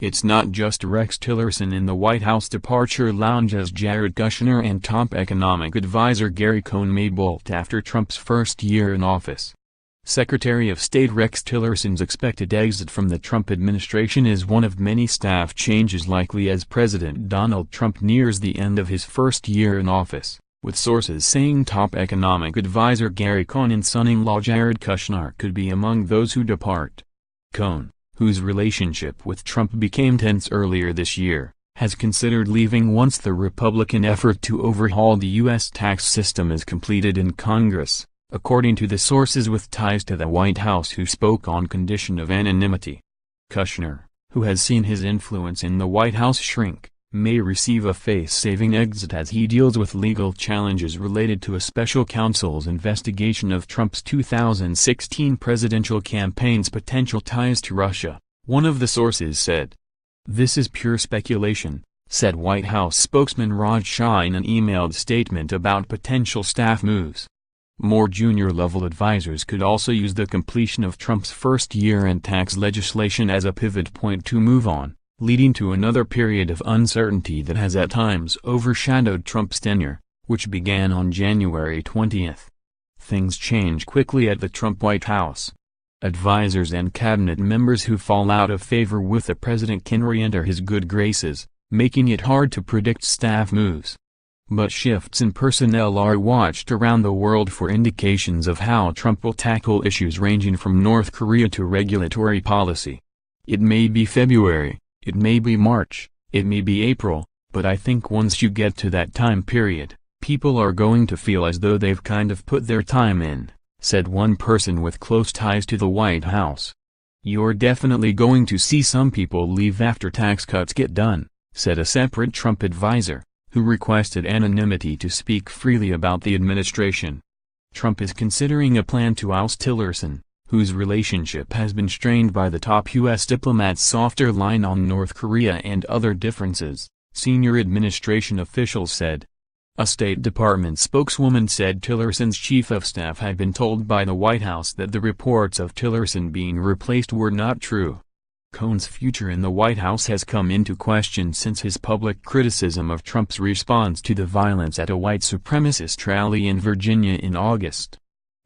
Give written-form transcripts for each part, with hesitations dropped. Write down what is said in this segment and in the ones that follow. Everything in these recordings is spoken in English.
It's not just Rex Tillerson in the White House departure lounge, as Jared Kushner and top economic advisor Gary Cohn may bolt after Trump's first year in office. Secretary of State Rex Tillerson's expected exit from the Trump administration is one of many staff changes likely as President Donald Trump nears the end of his first year in office, with sources saying top economic advisor Gary Cohn and son-in-law Jared Kushner could be among those who depart. Cohn, whose relationship with Trump became tense earlier this year, has considered leaving once the Republican effort to overhaul the U.S. tax system is completed in Congress, according to the sources with ties to the White House who spoke on condition of anonymity. Kushner, who has seen his influence in the White House shrink, may receive a face-saving exit as he deals with legal challenges related to a special counsel's investigation of Trump's 2016 presidential campaign's potential ties to Russia, one of the sources said. "This is pure speculation," said White House spokesman Raj Shah in an emailed statement about potential staff moves. More junior-level advisors could also use the completion of Trump's first year and tax legislation as a pivot point to move on, leading to another period of uncertainty that has at times overshadowed Trump's tenure, which began on January 20. Things change quickly at the Trump White House. Advisors and cabinet members who fall out of favor with the president can re-enter his good graces, making it hard to predict staff moves. But shifts in personnel are watched around the world for indications of how Trump will tackle issues ranging from North Korea to regulatory policy. It may be February, it may be March, it may be April, but I think once you get to that time period, people are going to feel as though they've kind of put their time in, said one person with close ties to the White House. "You're definitely going to see some people leave after tax cuts get done," said a separate Trump advisor, who requested anonymity to speak freely about the administration. Trump is considering a plan to oust Tillerson, whose relationship has been strained by the top U.S. diplomat's softer line on North Korea and other differences, senior administration officials said. A State Department spokeswoman said Tillerson's chief of staff had been told by the White House that the reports of Tillerson being replaced were not true. Cohn's future in the White House has come into question since his public criticism of Trump's response to the violence at a white supremacist rally in Virginia in August.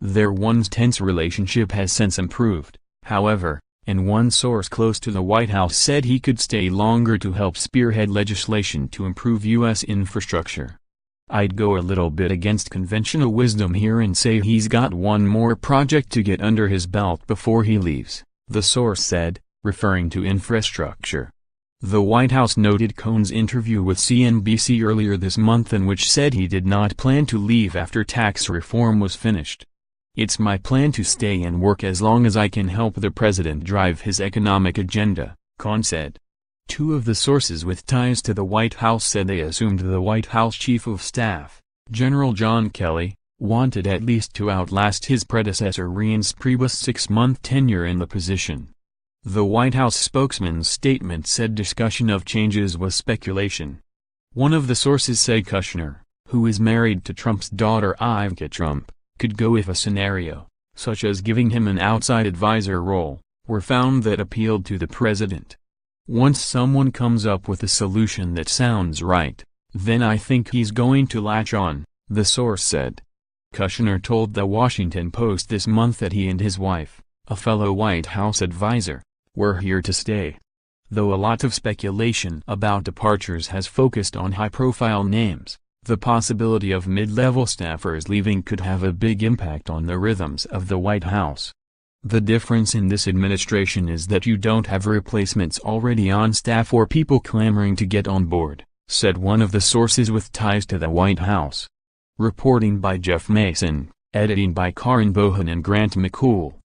Their once tense relationship has since improved, however, and one source close to the White House said he could stay longer to help spearhead legislation to improve U.S. infrastructure. "I'd go a little bit against conventional wisdom here and say he's got one more project to get under his belt before he leaves," the source said, referring to infrastructure. The White House noted Cohn's interview with CNBC earlier this month in which said he did not plan to leave after tax reform was finished. "It's my plan to stay and work as long as I can help the president drive his economic agenda," Cohn said. Two of the sources with ties to the White House said they assumed the White House Chief of Staff, General John Kelly, wanted at least to outlast his predecessor Reince Priebus' 6-month tenure in the position. The White House spokesman's statement said discussion of changes was speculation. One of the sources said Kushner, who is married to Trump's daughter Ivanka Trump, could go if a scenario, such as giving him an outside advisor role, were found that appealed to the president. "Once someone comes up with a solution that sounds right, then I think he's going to latch on," the source said. Kushner told the Washington Post this month that he and his wife, a fellow White House advisor, were here to stay. Though a lot of speculation about departures has focused on high-profile names, the possibility of mid-level staffers leaving could have a big impact on the rhythms of the White House. "The difference in this administration is that you don't have replacements already on staff or people clamoring to get on board," said one of the sources with ties to the White House. Reporting by Jeff Mason, editing by Karin Bohan and Grant McCool.